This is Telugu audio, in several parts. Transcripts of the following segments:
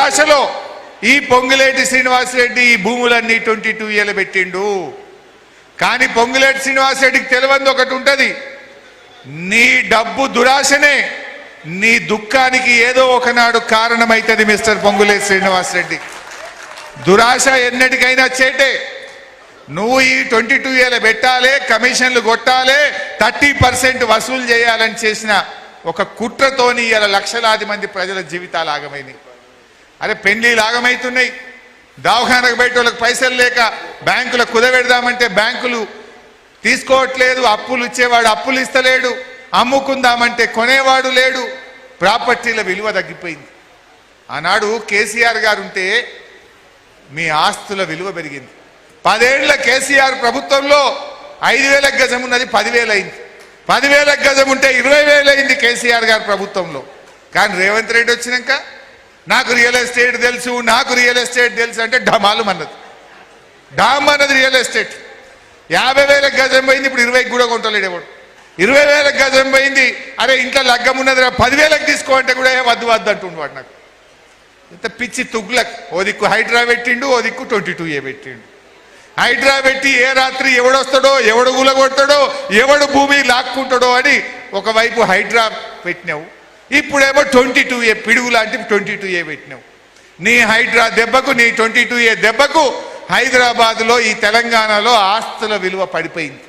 దురాశలో ఈ పొంగులేటి శ్రీనివాసరెడ్డి ఈ భూములన్నీ 22 ఏళ్ళు పెట్టిండు. కానీ పొంగులేటి శ్రీనివాసరెడ్డికి తెలియంది ఒకటి ఉంటుంది, నీ డబ్బు దురాశనే నీ దుఃఖానికి ఏదో ఒకనాడు కారణమైతుంది. మిస్టర్ పొంగులేటి శ్రీనివాసరెడ్డి, దురాశ ఎన్నటికైనా చేటే. నువ్వు ఈ 22 ఏళ్ళు పెట్టాలి, కమిషన్లు కొట్టాలి, 30% వసూలు చేయాలని చేసిన ఒక కుట్రతోని ఇలా లక్షలాది మంది ప్రజల జీవితాలు ఆగమైనాయి. అరే పెళ్లిలు ఆగమవుతున్నాయి, దవాఖానకు బయట వాళ్ళకి పైసలు లేక బ్యాంకులకు కుదబెడదామంటే బ్యాంకులు తీసుకోవట్లేదు, అప్పులు ఇచ్చేవాడు అప్పులు ఇస్తలేడు, అమ్ముకుందామంటే కొనేవాడు లేడు, ప్రాపర్టీల విలువ తగ్గిపోయింది. ఆనాడు కేసీఆర్ గారు ఉంటే మీ ఆస్తుల విలువ పెరిగింది. 10 ఏళ్ల కేసీఆర్ ప్రభుత్వంలో 5,000 గజం ఉన్నది 10,000 అయింది, 10,000 గజం ఉంటే 20,000 అయింది కేసీఆర్ గారి ప్రభుత్వంలో. కానీ రేవంత్ రెడ్డి వచ్చినాక నాకు రియల్ ఎస్టేట్ తెలుసు, నాకు రియల్ ఎస్టేట్ తెలుసు అంటే ఢమాలు అన్నది, డామ్ అన్నది రియల్ ఎస్టేట్. 50,000 గజం పోయింది, ఇప్పుడు 20కి కూడా కొంటలేడు ఎవడు. 20,000 గజం పోయింది, అరే ఇంట్లో లగ్గం ఉన్నది 10,000కి తీసుకో అంటే కూడా వద్దు వద్దు అంటుండు వాడు. నాకు ఇంత పిచ్చి తుగ్లక్. ఓ దిక్కు హైడ్రా పెట్టిండు, ఓ దిక్కు 22A పెట్టిండు. హైడ్రా పెట్టి ఏ రాత్రి ఎవడొస్తాడో, ఎవడు గులగొడతాడో, ఎవడు భూమి లాక్కుంటాడో అని ఒకవైపు హైడ్రా పెట్టినావు, ఇప్పుడేమో 22A పిడుగు లాంటి 22A పెట్టినావు. నీ హైడ్రా దెబ్బకు, నీ 22A దెబ్బకు హైదరాబాద్లో ఈ తెలంగాణలో ఆస్తుల విలువ పడిపోయింది.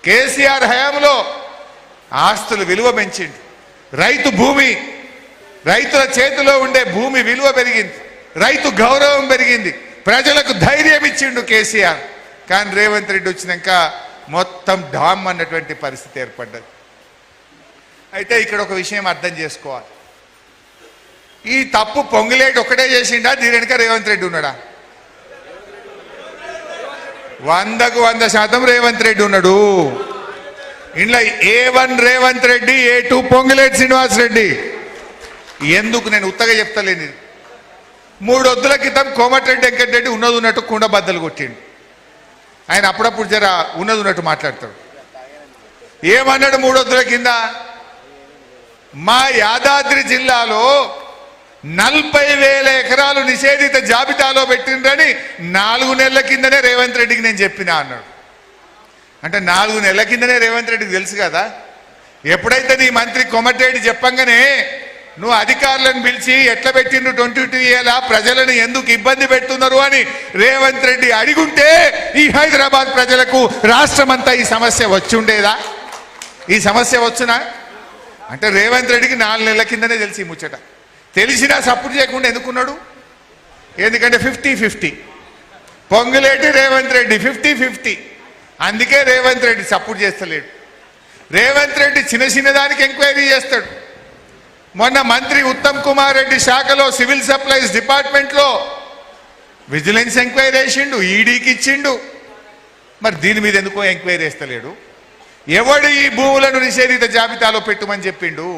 కేసీఆర్ హయాంలో ఆస్తుల విలువ పెంచిండు, రైతు భూమి, రైతుల చేతిలో ఉండే భూమి విలువ పెరిగింది, రైతు గౌరవం పెరిగింది, ప్రజలకు ధైర్యం ఇచ్చిండు కేసీఆర్. కానీ రేవంత్ రెడ్డి వచ్చినాక మొత్తం డామ్ అన్నటువంటి పరిస్థితి ఏర్పడ్డది. అయితే ఇక్కడ ఒక విషయం అర్థం చేసుకోవాలి, ఈ తప్పు పొంగులేటి ఒక్కడే చేసిండా, దీని వెనుక రేవంత్ రెడ్డి ఉన్నాడా? 100కు 100% రేవంత్ రెడ్డి ఉన్నాడు. ఇంట్లో A1 రేవంత్ రెడ్డి, A2 పొంగులేటి శ్రీనివాస్ రెడ్డి. ఎందుకు నేను ఉత్తగా చెప్తలేని, 3 వద్దుల క్రితం కోమటిరెడ్డి వెంకటరెడ్డి ఉన్నది ఉన్నట్టు కుండ బద్దలు కొట్టిండు. ఆయన అప్పుడప్పుడు జర ఉన్నది ఉన్నట్టు మాట్లాడతాడు. ఏమన్నాడు 3 వద్దుల కింద? మా యాదాద్రి జిల్లాలో 40,000 ఎకరాలు నిషేధిత జాబితాలో పెట్టిండ్రని 4 నెలల కిందనే రేవంత్ రెడ్డికి నేను చెప్పినా అన్నాడు. అంటే 4 నెలల కిందనే రేవంత్ రెడ్డికి తెలుసు కదా. ఎప్పుడైతే నీ మంత్రి కోమటిరెడ్డి చెప్పంగానే నువ్వు అధికారులను పిలిచి ఎట్లా పెట్టిండ్రు 22 ఏళ్ళ ప్రజలను ఎందుకు ఇబ్బంది పెడుతున్నారు అని రేవంత్ రెడ్డి అడిగుంటే ఈ హైదరాబాద్ ప్రజలకు రాష్ట్రమంతా ఈ సమస్య వచ్చి ఉండేదా? ఈ సమస్య వచ్చునా? అంటే రేవంత్ రెడ్డికి 4 నెలల కిందనే తెలిసి ముచ్చట. తెలిసినా సపోర్ట్ చేయకుండా ఎందుకున్నాడు? ఎందుకంటే 50-50 పొంగులేటి రేవంత్ రెడ్డి 50-50. అందుకే రేవంత్ రెడ్డి సపోర్ట్ చేస్తలేడు. రేవంత్ రెడ్డి చిన్న చిన్న దానికి ఎంక్వైరీ చేస్తాడు. మొన్న మంత్రి ఉత్తమ్ కుమార్ రెడ్డి శాఖలో సివిల్ సప్లైస్ డిపార్ట్మెంట్లో విజిలెన్స్ ఎంక్వైరీ చేసిండు, ఈడీకి ఇచ్చిండు. మరి దీని మీద ఎందుకో ఎంక్వైరీ చేస్తలేడు? ఎవడు ఈ భూములను నిషేధిత జాబితాలో పెట్టుమని చెప్పిండు?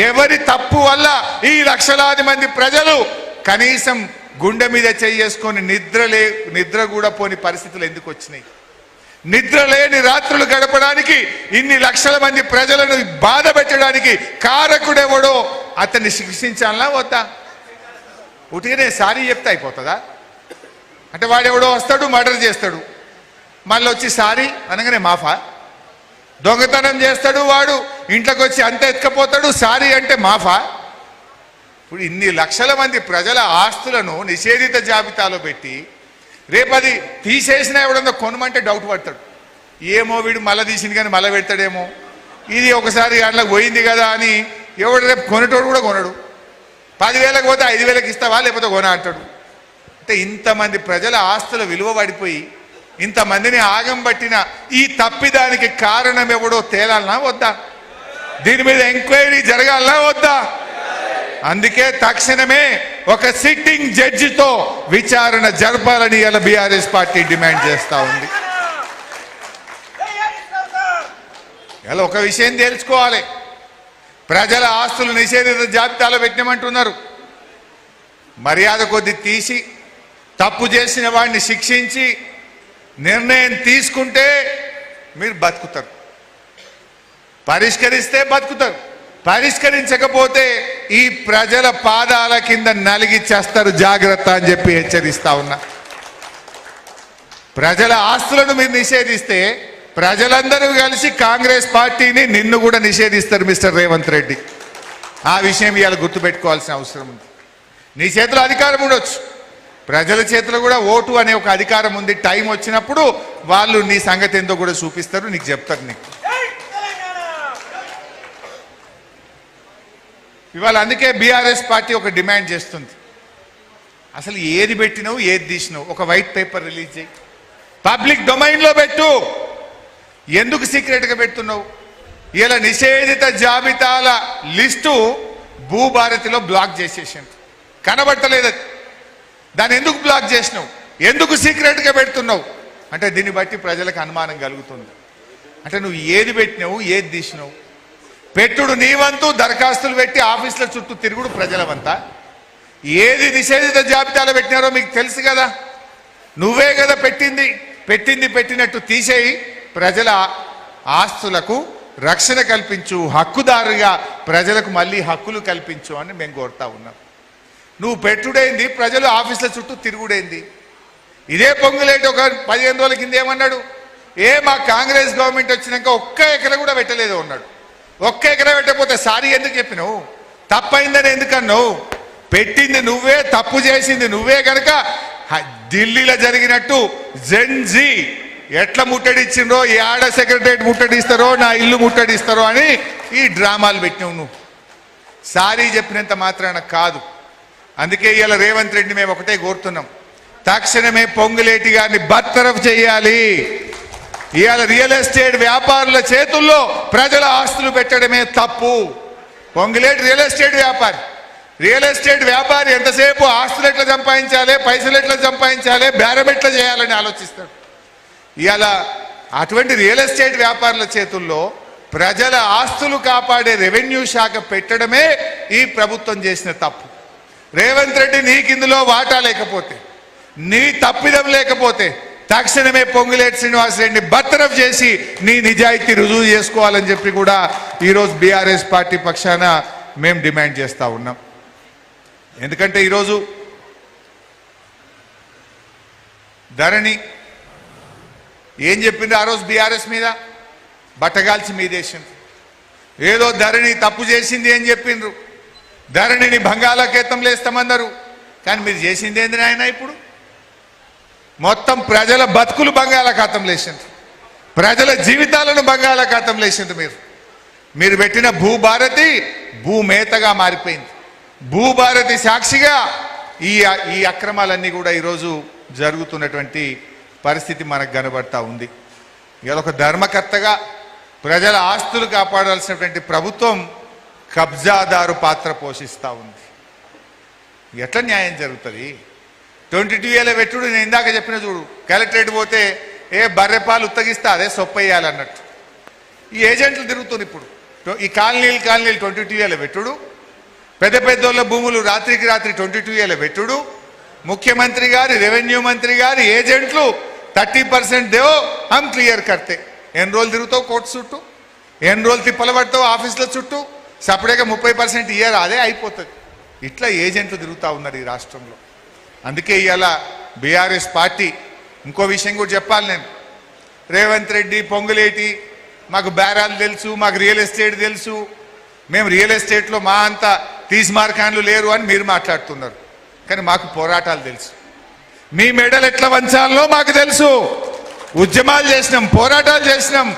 ఎవరి తప్పు వల్ల ఈ లక్షలాది మంది ప్రజలు కనీసం గుండె మీద చేసుకొని నిద్ర కూడా పోని పరిస్థితులు ఎందుకు వచ్చినాయి? నిద్ర లేని రాత్రులు గడపడానికి, ఇన్ని లక్షల మంది ప్రజలను బాధ పెట్టడానికి కారకుడెవడో అతన్ని శిక్షించాలనా వద్దా? ఉటిగానే సారీ చెప్తే అయిపోతుందా? అంటే వాడెవడో వస్తాడు, మర్డర్ చేస్తాడు, మళ్ళీ వచ్చి సారీ అనగానే మాఫా? దొంగతనం చేస్తాడు వాడు, ఇంట్లోకి వచ్చి అంత ఎత్తుకపోతాడు, సారీ అంటే మాఫా? ఇప్పుడు ఇన్ని లక్షల మంది ప్రజల ఆస్తులను నిషేధిత జాబితాలో పెట్టి రేపది తీసేసినా ఎవడన్నా కొనమంటే డౌట్ పడతాడు. ఏమో వీడు మళ్ళీ తీసింది కానీ మళ్ళీ పెడతాడేమో, ఇది ఒకసారి అట్లా పోయింది కదా అని ఎవడు రేపు కొనేటోడు కూడా కొనడు. 10,000కి పోతే 5,000కి ఇస్తావా లేకపోతే కొన అంటాడు. అంటే ఇంతమంది ప్రజల ఆస్తుల విలువ పడిపోయి ఇంతమందిని ఆగం పట్టిన ఈ తప్పిదానికి కారణం ఎవడో తేలాలనా వద్దా? దీని మీద ఎంక్వైరీ జరగాలనా వద్దా? అందుకే తక్షణమే ఒక సిట్టింగ్ జడ్జితో విచారణ జరపాలని ఇలా బీఆర్ఎస్ పార్టీ డిమాండ్ చేస్తా ఉంది. ఇలా ఒక విషయం తెలుసుకోవాలి, ప్రజల ఆస్తులు నిషేధిత జాబితాలో పెట్టినామంటున్నారు. మర్యాద కొద్ది తీసి తప్పు చేసిన వాడిని శిక్షించి నిర్ణయం తీసుకుంటే మీరు బతుకుతారు, పరిష్కరిస్తే బతుకుతారు, పరిష్కరించకపోతే ఈ ప్రజల పాదాల కింద నలిగి చేస్తారు, జాగ్రత్త అని చెప్పి హెచ్చరిస్తా ఉన్నా. ప్రజల ఆస్తులను మీరు నిషేధిస్తే ప్రజలందరూ కలిసి కాంగ్రెస్ పార్టీని నిన్ను కూడా నిషేధిస్తారు మిస్టర్ రేవంత్ రెడ్డి. ఆ విషయం ఇవాళ గుర్తుపెట్టుకోవాల్సిన అవసరం ఉంది. నీ చేతిలో అధికారం ఉండొచ్చు, ప్రజల చేతిలో కూడా ఓటు అనే ఒక అధికారం ఉంది. టైం వచ్చినప్పుడు వాళ్ళు నీ సంగతి ఏందో కూడా చూపిస్తారు, నీకు చెప్తారు. నీకు ఇవాళ అందుకే బీఆర్ఎస్ పార్టీ ఒక డిమాండ్ చేస్తుంది. అసలు ఏది పెట్టినావు, ఏది తీసినావు, ఒక వైట్ పేపర్ రిలీజ్ చేయి, పబ్లిక్ డొమైన్లో పెట్టు. ఎందుకు సీక్రెట్గా పెడుతున్నావు? ఇలా నిషేధిత జాబితాల లిస్టు భూభారతిలో బ్లాక్ చేసేసాను, కనబట్టలేదు. దాన్ని ఎందుకు బ్లాక్ చేసినావు, ఎందుకు సీక్రెట్గా పెడుతున్నావు అంటే దీన్ని బట్టి ప్రజలకు అనుమానం కలుగుతుంది. అంటే నువ్వు ఏది పెట్టినావు, ఏది తీసినావు? పెట్టుడు నీ వంతు, దరఖాస్తులు పెట్టి ఆఫీసుల చుట్టూ తిరుగుడు ప్రజల వంత. ఏది నిషేధిత జాబితాలో పెట్టినారో మీకు తెలుసు కదా, నువ్వే కదా పెట్టినట్టు తీసేయి, ప్రజల ఆస్తులకు రక్షణ కల్పించు, హక్కుదారుగా ప్రజలకు మళ్ళీ హక్కులు కల్పించు అని మేము కోరుతా ఉన్నాం. నువ్వు పెట్టుడైంది, ప్రజలు ఆఫీసుల చుట్టూ తిరుగుడైంది. ఇదే పొంగులేటి ఒక 15 రోజుల కింద ఏమన్నాడు, మా కాంగ్రెస్ గవర్నమెంట్ వచ్చినాక ఒక్క ఎకరా కూడా పెట్టలేదు అన్నాడు. ఒక్క ఎకరా పెట్టకపోతే సారీ ఎందుకు చెప్పినావు? తప్పైందని ఎందుకన్నావు? పెట్టింది నువ్వే, తప్పు చేసింది నువ్వే కనుక ఢిల్లీలో జరిగినట్టు జెన్జీ ఎట్లా ముట్టడిచ్చిండ్రో, ఆడ సెక్రటరేట్ ముట్టడిస్తారో, నా ఇల్లు ముట్టడిస్తారో అని ఈ డ్రామాలు పెట్టినావు. నువ్వు సారీ చెప్పినంత మాత్రాన కాదు. అందుకే ఇవాళ రేవంత్ రెడ్డి మేము ఒకటే కోరుతున్నాం, తక్షణమే పొంగులేటి గారిని బర్తరఫ్ చేయాలి. ఇవాళ రియల్ ఎస్టేట్ వ్యాపారుల చేతుల్లో ప్రజల ఆస్తులు పెట్టడమే తప్పు. పొంగులేటి రియల్ ఎస్టేట్ వ్యాపారి ఎంతసేపు ఆస్తులు ఎట్లా సంపాదించాలి, పైసలు ఎట్లా సంపాదించాలి, బేరం ఎట్లా చేయాలని ఆలోచిస్తాడు. ఇవాళ అటువంటి రియల్ ఎస్టేట్ వ్యాపారుల చేతుల్లో ప్రజల ఆస్తులు కాపాడే రెవెన్యూ శాఖ పెట్టడమే ఈ ప్రభుత్వం చేసిన తప్పు. రేవంత్ రెడ్డి నీకు ఇందులో వాటా లేకపోతే, నీ తప్పిదం లేకపోతే తక్షణమే పొంగులేటి శ్రీనివాసరెడ్డిని బర్తరఫ్ చేసి నీ నిజాయితీ రుజువు చేసుకోవాలని చెప్పి కూడా ఈరోజు బీఆర్ఎస్ పార్టీ పక్షాన మేము డిమాండ్ చేస్తూ ఉన్నాం. ఎందుకంటే ఈరోజు ధరణి ఏం చెప్పింది ఆ రోజు బీఆర్ఎస్ మీద బట్టగాల్చి మీదేసింది. ఏదో ధరణి తప్పు చేసింది అని చెప్పిండ్రు, ధరణిని బంగాళాఖాతంలో వేస్తామన్నారు. కానీ మీరు చేసింది ఏంది నాయన? ఇప్పుడు మొత్తం ప్రజల బతుకులు బంగాళాఖాతంలో వేసిండ్రు, ప్రజల జీవితాలను బంగాళాఖాతంలో వేసిండ్రు. మీరు పెట్టిన భూభారతి భూమేతగా మారిపోయింది. భూభారతి సాక్షిగా ఈ అక్రమాలన్నీ కూడా ఈరోజు జరుగుతున్నటువంటి పరిస్థితి మనకు కనబడతా ఉంది. ఇలా ఒక ధర్మకర్తగా ప్రజల ఆస్తులు కాపాడాల్సినటువంటి ప్రభుత్వం కబ్జాదారు పాత్ర పోషిస్తూ ఉంది. ఎట్లా న్యాయం జరుగుతుంది? 22 ఏళ్ళ పెట్టుడు నేను ఇందాక చెప్పిన చూడు, కలెక్టరేట్ పోతే బర్రెపాలు ఉత్తగిస్తా అదే సొప్పయ్యాలన్నట్టు ఈ ఏజెంట్లు తిరుగుతుంది. ఇప్పుడు ఈ కాలనీలు 22 ఏళ్ళ పెట్టుడు, పెద్దోళ్ళ భూములు రాత్రికి రాత్రి 22 ఏళ్ళ పెట్టుడు, ముఖ్యమంత్రి గారి రెవెన్యూ మంత్రి గారి ఏజెంట్లు 30% దేవో హమ్ క్లియర్ కర్తే. ఎన్ని రోజులు తిరుగుతావు కోర్టు చుట్టూ, ఎన్ని రోజులు తిప్పలు పడతావు ఆఫీసుల చుట్టూ, సపరేట్గా 30% ఇయర్ అదే అయిపోతుంది. ఇట్లా ఏజెంట్లు తిరుగుతూ ఉన్నారు ఈ రాష్ట్రంలో. అందుకే ఇవాళ బీఆర్ఎస్ పార్టీ ఇంకో విషయం కూడా చెప్పాలి. నేను రేవంత్ రెడ్డి, పొంగులేటి మాకు బేరాలు తెలుసు, మాకు రియల్ ఎస్టేట్ తెలుసు, మేము రియల్ ఎస్టేట్లో మా అంత తీస్మార్కాన్లు లేరు అని మీరు మాట్లాడుతున్నారు. కానీ మాకు పోరాటాలు తెలుసు, మీ మెడలు ఎట్లా వంచాలో మాకు తెలుసు. ఉద్యమాలు చేసినాం, పోరాటాలు చేసినాం.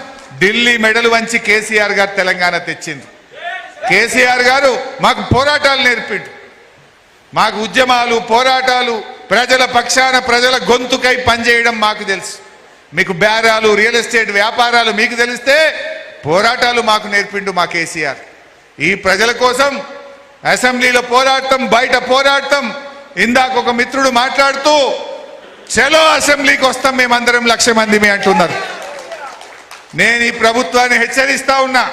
ఢిల్లీ మెడలు వంచి కేసీఆర్ గారు తెలంగాణ తెచ్చింది. కేసీఆర్ గారు మాకు పోరాటాలు నేర్పిండు, మాకు ఉద్యమాలు పోరాటాలు, ప్రజల పక్షాన ప్రజల గొంతుకై పనిచేయడం మాకు తెలుసు. మీకు బేరాలు రియల్ ఎస్టేట్ వ్యాపారాలు మీకు తెలిస్తే పోరాటాలు మాకు నేర్పిండు మా కేసీఆర్. ఈ ప్రజల కోసం అసెంబ్లీలో పోరాటం, బయట పోరాటం. ఇందాక ఒక మిత్రుడు మాట్లాడుతూ చలో అసెంబ్లీకి వస్తాం మేమందరం 1,00,000 మంది అంటున్నారు. నేను ఈ ప్రభుత్వాన్ని హెచ్చరిస్తా ఉన్నా,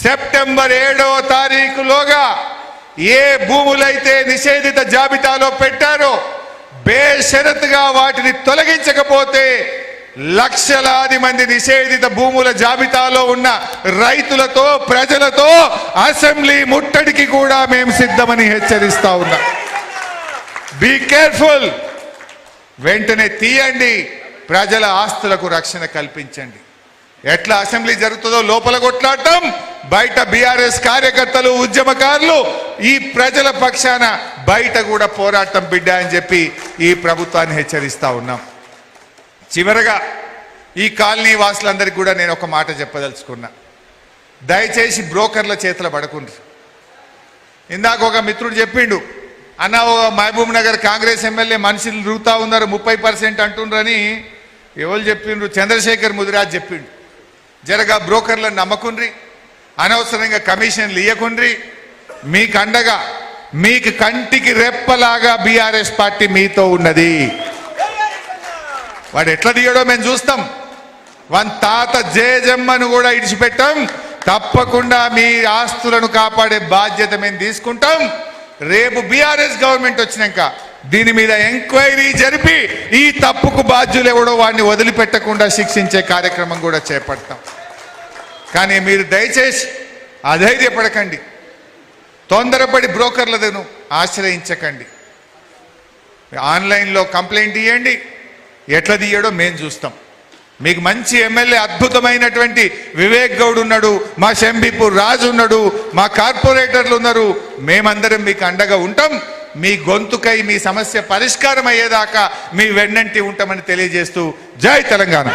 సెప్టెంబర్ 7వ తారీఖులోగా ఏ భూములైతే నిషేధిత జాబితాలో పెట్టారో బేషరతుగా వాటిని తొలగించకపోతే లక్షలాది మంది నిషేధిత భూముల జాబితాలో ఉన్న రైతులతో ప్రజలతో అసెంబ్లీ ముట్టడికి కూడా మేము సిద్ధమని హెచ్చరిస్తా ఉన్నాం. Be careful. వెంటనే తీయండి, ప్రజల ఆస్తులకు రక్షణ కల్పించండి. ఎట్లా అసెంబ్లీ జరుగుతుందో లోపల కొట్లాడటం, బయట బీఆర్ఎస్ కార్యకర్తలు ఉద్యమకారులు ఈ ప్రజల పక్షాన బయట కూడా పోరాటం బిడ్డ అని చెప్పి ఈ ప్రభుత్వాన్ని హెచ్చరిస్తా ఉన్నాం. చివరగా ఈ కాలనీ వాసులందరికీ కూడా నేను ఒక మాట చెప్పదలుచుకున్నా. దయచేసి బ్రోకర్ల చేతుల పడకుండ్రి. ఇందాక ఒక మిత్రుడు చెప్పిండు, అన్న మహబూబ్ నగర్ కాంగ్రెస్ ఎమ్మెల్యే మనుషులు తిరుగుతా ఉన్నారు 30% అంటుండ్రని. ఎవరు చెప్పిండ్రు? చంద్రశేఖర్ ముదిరాజ్ చెప్పిండు. జరగా బ్రోకర్లను నమ్మకుండ్రి, అనవసరంగా కమిషన్లు ఇయ్యకుండ్రి. మీకు అండగా, మీకు కంటికి రెప్పలాగా బీఆర్ఎస్ పార్టీ మీతో ఉన్నది. వాడు ఎట్లా దిగడో మేము చూస్తాం. వన్ తాత జేజమ్మను కూడా ఇడిచిపెట్టాం. తప్పకుండా మీ ఆస్తులను కాపాడే బాధ్యత మేము తీసుకుంటాం. రేపు బీఆర్ఎస్ గవర్నమెంట్ వచ్చినాక దీని మీద ఎంక్వైరీ జరిపి ఈ తప్పుకు బాధ్యులు ఎవడో వాడిని వదిలిపెట్టకుండా శిక్షించే కార్యక్రమం కూడా చేపడతాం. కానీ మీరు దయచేసి అధైర్యపడకండి, తొందరపడి బ్రోకర్లను ఆశ్రయించకండి. ఆన్లైన్లో కంప్లైంట్ ఇవ్వండి, ఎట్లా తీయడో మేము చూస్తాం. మీకు మంచి ఎమ్మెల్యే అద్భుతమైనటువంటి వివేక్ గౌడ్ ఉన్నాడు, మా శంబీపూర్ రాజు ఉన్నాడు, మా కార్పొరేటర్లు ఉన్నారు. మేమందరం మీకు అండగా ఉంటాం. మీ గొంతుకై మీ సమస్య పరిష్కారం అయ్యేదాకా మీ వెన్నంటి ఉంటామని తెలియజేస్తూ జై తెలంగాణ.